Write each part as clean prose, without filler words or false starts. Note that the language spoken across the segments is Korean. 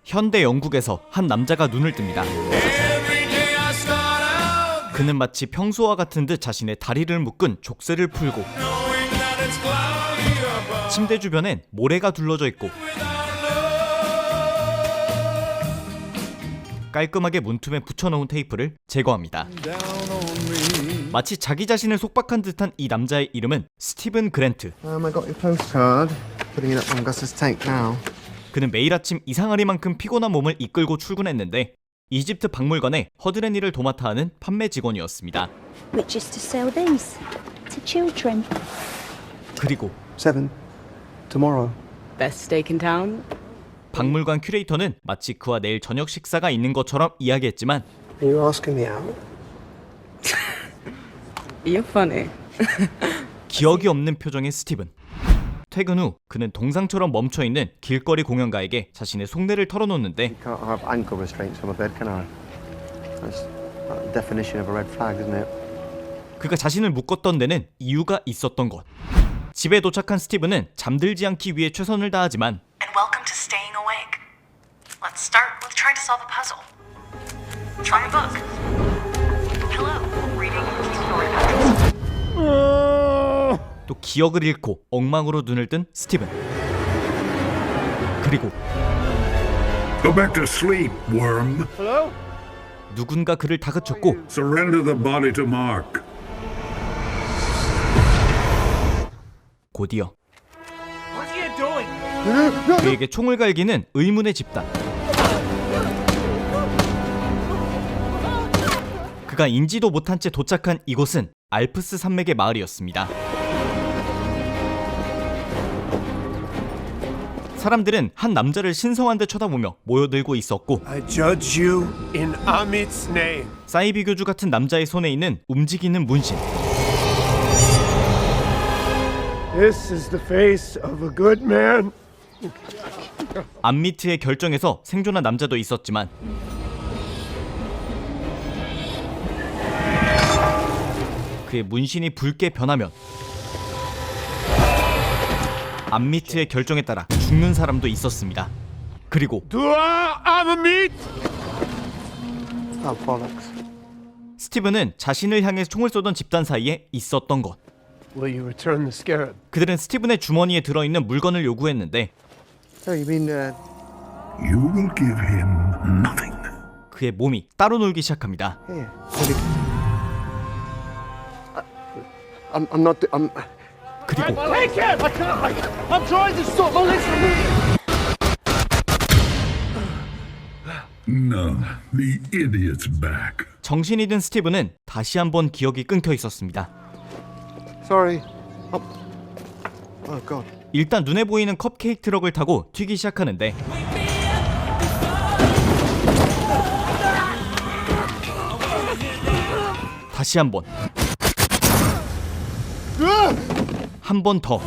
현대 영국에서 한 남자가 눈을 뜹니다. 그는 마치 평소와 같은 듯 자신의 다리를 묶은 족쇄를 풀고 침대 주변엔 모래가 둘러져 있고 깔끔하게 문틈에 붙여놓은 테이프를 제거합니다. 마치 자기 자신을 속박한 듯한 이 남자의 이름은 스티븐 그랜트. I got your postcard. Putting it up on Gus's tank now. 그는 매일 아침 이상하리만큼 피곤한 몸을 이끌고 출근했는데 이집트 박물관에 허드렛 일을 도맡아 하는 판매 직원이었습니다. Which is to sell these to children. 그리고 7 tomorrow. Best steak in town? 박물관 큐레이터는 마치 그와 내일 저녁 식사가 있는 것처럼 이야기했지만 Are you asking me out? You're funny. 기억이 없는 표정의 스티븐. 퇴근 후 그는 동상처럼 멈춰있는 길거리 공연가에게 자신의 속내를 털어놓는데 Can't have ankle restraints on my bed, can I? That's the definition of a red flag, isn't it? 그가 자신을 묶었던 데는 이유가 있었던 것. 집에 도착한 스티븐은 잠들지 않기 위해 최선을 다하지만 And welcome to staying awake. Let's start with trying to solve a puzzle. Try a book. Hello, reading Keep Your Address. 또 기억을 잃고 엉망으로 눈을 뜬 스티븐. 그리고 Go back to sleep, worm. 누군가 그를 다그쳤고 Surrender the body to Mark. 곧이어 그에게 총을 갈기는 의문의 집단. 그가 인지도 못한 채 도착한 이곳은 알프스 산맥의 마을이었습니다. 사람들은 한 남자를 신성한 듯 쳐다보며 모여들고 있었고 I judge you in Amit's name. 사이비 교주 같은 남자의 손에 있는 움직이는 문신. This is the face of a good man. 암미트의 결정에서 생존한 남자도 있었지만 그의 문신이 붉게 변하면 암미트의 결정에 따라 죽는 사람도 있었습니다. 그리고 Dua Amit! Oh, bollocks. 스티븐은 자신을 향해 총을 쏘던 집단 사이에 있었던 것. Will you return the scarab? 그들은 스티븐의 주머니에 들어있는 물건을 요구했는데 Oh, you mean, You will give him nothing. 그의 몸이 따로 놀기 시작합니다. here. I'm not. I'm. 그리고 Take him! I can't! I'm trying to stop Melissa! No, the idiot's back. 정신이 든 스티븐은 다시 한번 기억이 끊겨 있었습니다. Sorry. Oh God. 일단 눈에 보이는 컵케이크 트럭을 타고 튀기 시작하는데 다시 한 번. 한 번 더.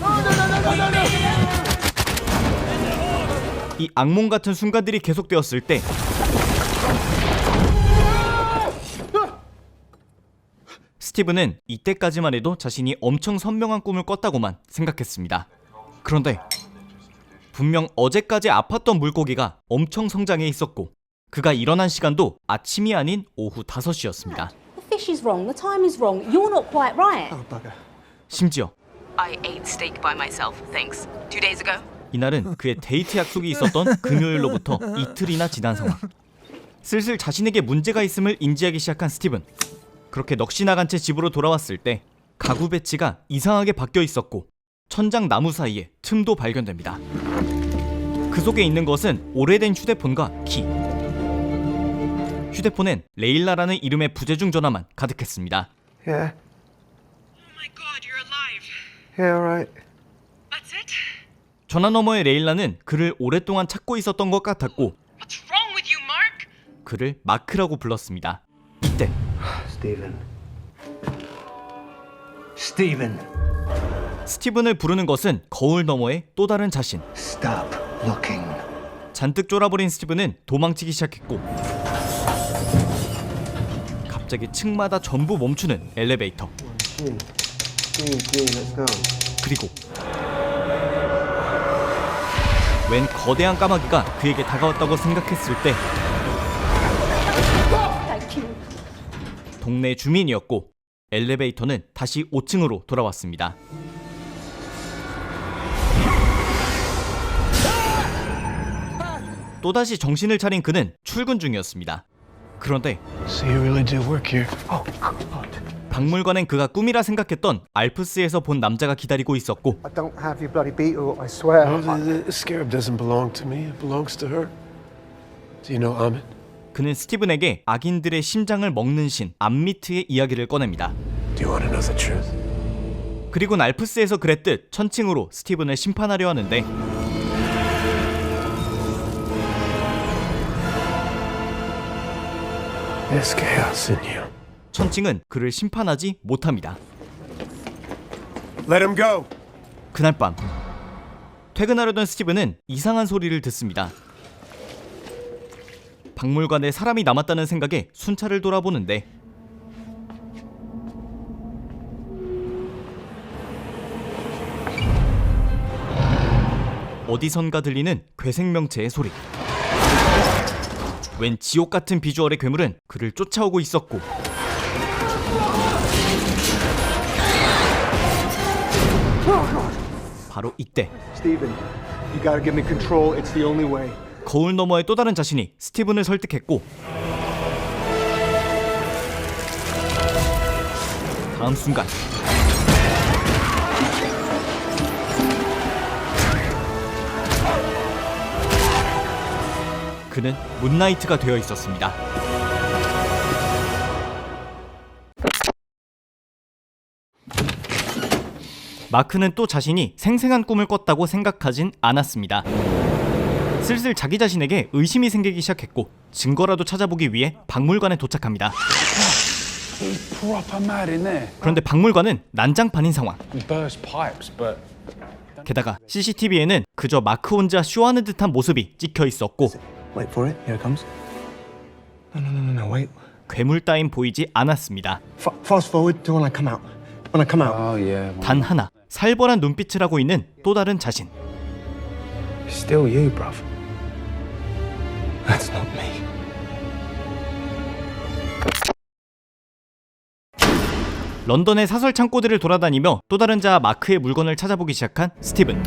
이 악몽 같은 순간들이 계속되었을 때 스티븐은 이때까지만 해도 자신이 엄청 선명한 꿈을 꿨다고만 생각했습니다. 그런데 분명 어제까지 아팠던 물고기가 엄청 성장해 있었고 그가 일어난 시간도 아침이 아닌 오후 5시였습니다. The fish is wrong. The time is wrong. You're not quite right. Oh bugger. 심지어 I ate steak by myself, thanks. 2 days ago. 이날은 그의 데이트 약속이 있었던 금요일로부터 이틀이나 지난 상황. 슬슬 자신에게 문제가 있음을 인지하기 시작한 스티븐. 그렇게 넋이 나간 채 집으로 돌아왔을 때 가구 배치가 이상하게 바뀌어 있었고 천장 나무 사이에 틈도 발견됩니다. 그 속에 있는 것은 오래된 휴대폰과 키. 휴대폰엔 레일라라는 이름의 부재중 전화만 가득했습니다. Yeah. Oh my god, you're alive. Yeah. All right. That's it? 전화 너머의 레일라는 그를 오랫동안 찾고 있었던 것 같았고 What's wrong with you, Mark? 그를 마크라고 불렀습니다. 이때 Stephen. Stephen. 스티븐을 부르는 것은 거울 너머의 또 다른 자신. Stop looking. 잔뜩 쫄아버린 스티븐은 도망치기 시작했고 갑자기 층마다 전부 멈추는 엘리베이터. Green. Let's go. 그리고 웬 거대한 까마귀가 그에게 다가왔다고 생각했을 때 Thank you. 동네 주민이었고 엘리베이터는 다시 5층으로 돌아왔습니다. 또다시 정신을 차린 그는 출근 중이었습니다. 그런데 So you really do work here? Oh, 박물관엔 그가 꿈이라 생각했던 알프스에서 본 남자가 기다리고 있었고 I don't have your bloody beetle, I swear. the scarab doesn't belong to me. It belongs to her. Do you know Ahmed? 그는 스티븐에게 악인들의 심장을 먹는 신 암미트의 이야기를 꺼냅니다. Do you want to know the truth? 그리곤 알프스에서 그랬듯 천칭으로 스티븐을 심판하려 하는데 There's chaos in you. 천칭은 그를 심판하지 못합니다. Let him go. 그날 밤 퇴근하려던 스티븐은 이상한 소리를 듣습니다. 박물관에 사람이 남았다는 생각에 순찰을 돌아보는데 어디선가 들리는 괴생명체의 소리. 웬 지옥 같은 비주얼의 괴물은 그를 쫓아오고 있었고 바로 이때 Stephen, you gotta give me control. It's the only way. 거울 너머의 또 다른 자신이 스티븐을 설득했고 다음 순간 그는 문나이트가 되어 있었습니다. 마크는 또 자신이 생생한 꿈을 꿨다고 생각하진 않았습니다. 슬슬 자기 자신에게 의심이 생기기 시작했고 증거라도 찾아보기 위해 박물관에 도착합니다. Proper mad in there. 그런데 박물관은 난장판인 상황. We burst pipes, but 게다가 CCTV에는 그저 마크 혼자 쇼하는 듯한 모습이 찍혀 있었고 Wait for it. Here it comes. No, wait. 괴물 따윈 보이지 않았습니다. Fast forward to when I come out. When I come out. oh yeah, 단 하나, 살벌한 눈빛을 하고 있는 또 다른 자신. still you, bruv. That's not me. 런던의 사설 창고들을 돌아다니며 또 다른 자 마크의 물건을 찾아보기 시작한 스티븐.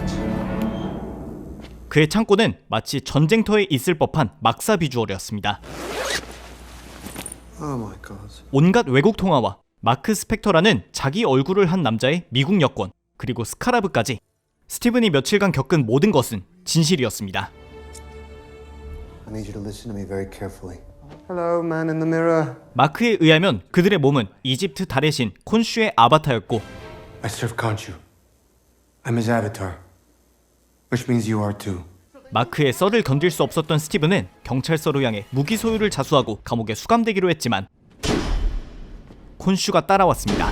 그의 창고는 마치 전쟁터에 있을 법한 막사 비주얼이었습니다. Oh my God. 온갖 외국 통화와 마크 스펙터라는 자기 얼굴을 한 남자의 미국 여권, 그리고 스카라브까지 스티븐이 며칠간 겪은 모든 것은 진실이었습니다. I need you to listen to me very carefully. Hello, man in the mirror. 마크에 의하면 그들의 몸은 이집트 달의 신 콘슈의 아바타였고 I serve Khonshu. I'm his avatar. Which means you are too. 마크의 썰을 견딜 수 없었던 스티븐은 경찰서로 향해 무기 소유를 자수하고 감옥에 수감되기로 했지만 콘슈가 따라왔습니다.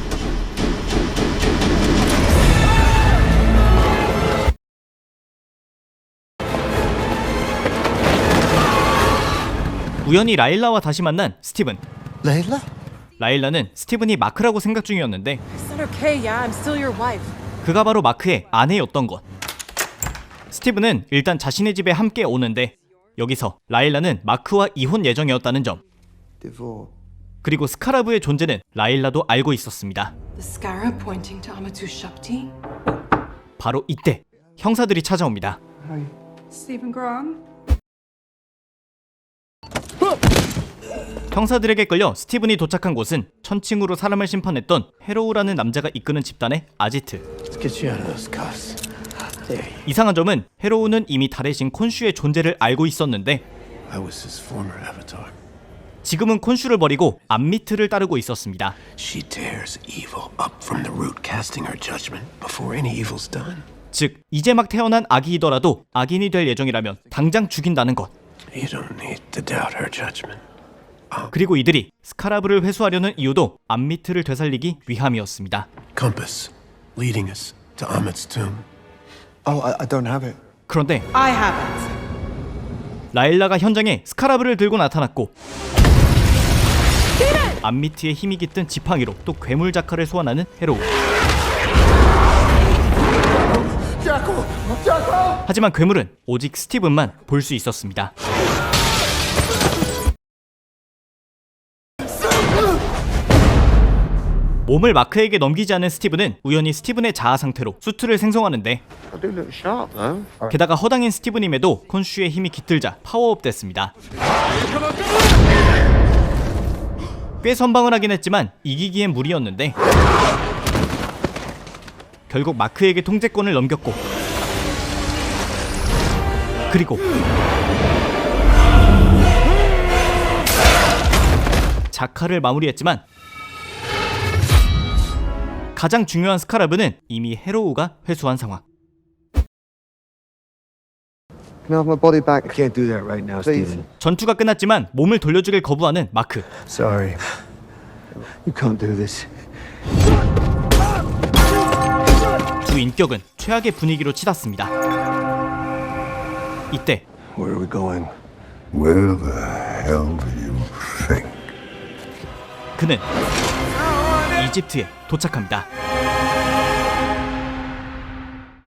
우연히 라일라와 다시 만난 스티븐. Layla? 라일라는 스티븐이 마크라고 생각 중이었는데 It's not okay, yeah, I'm still your wife. 그가 바로 마크의 아내였던 것. 스티븐은 일단 자신의 집에 함께 오는데 여기서 라일라는 마크와 이혼 예정이었다는 점, Divorce. 그리고 스카라브의 존재는 라일라도 알고 있었습니다. The scarab pointing to Amatou Shakti. 바로 이때 형사들이 찾아옵니다. Stephen Graham. 형사들에게 끌려 스티븐이 도착한 곳은 천칭으로 사람을 심판했던 헤로우라는 남자가 이끄는 집단의 아지트. Let's get you out of those cuffs. There. 이상한 점은 헤로우는 이미 달의 신 콘슈의 존재를 알고 있었는데 I was his former avatar. 지금은 콘슈를 버리고 암미트를 따르고 있었습니다. She tears evil up from the root, casting her judgment before any evil's done. 즉 이제 막 태어난 아기이더라도 악인이 될 예정이라면 당장 죽인다는 것. You don't need to doubt her judgment. 그리고 이들이 스카라브를 회수하려는 이유도 암미트를 되살리기 위함이었습니다. Compass, leading us to Ahmed's tomb. Oh, I don't have it. 그런데 I have it. 라일라가 현장에 스카라브를 들고 나타났고 암미트의 힘이 깃든 지팡이로 또 괴물 자카를 소환하는 헤로우. 하지만 괴물은 오직 스티븐만 볼 수 있었습니다. 몸을 마크에게 넘기지 않은 스티븐은 우연히 스티븐의 자아 상태로 수트를 생성하는데, I do look sharp, though. 게다가 허당인 스티븐임에도 콘슈의 힘이 깃들자 파워업 됐습니다. 꽤 선방을 하긴 했지만 이기기엔 무리였는데 결국 마크에게 통제권을 넘겼고, 그리고 자카를 마무리했지만 가장 중요한 스카라브는 이미 헤로우가 회수한 상황. Can I have my body back? I can't do that right now, Please. Steven. 전투가 끝났지만 몸을 돌려주길 거부하는 마크. Sorry. You can't do this. 두 인격은 최악의 분위기로 치닫습니다. 이때 Where are we going? Where the hell do you think? 그는 이집트에 도착합니다.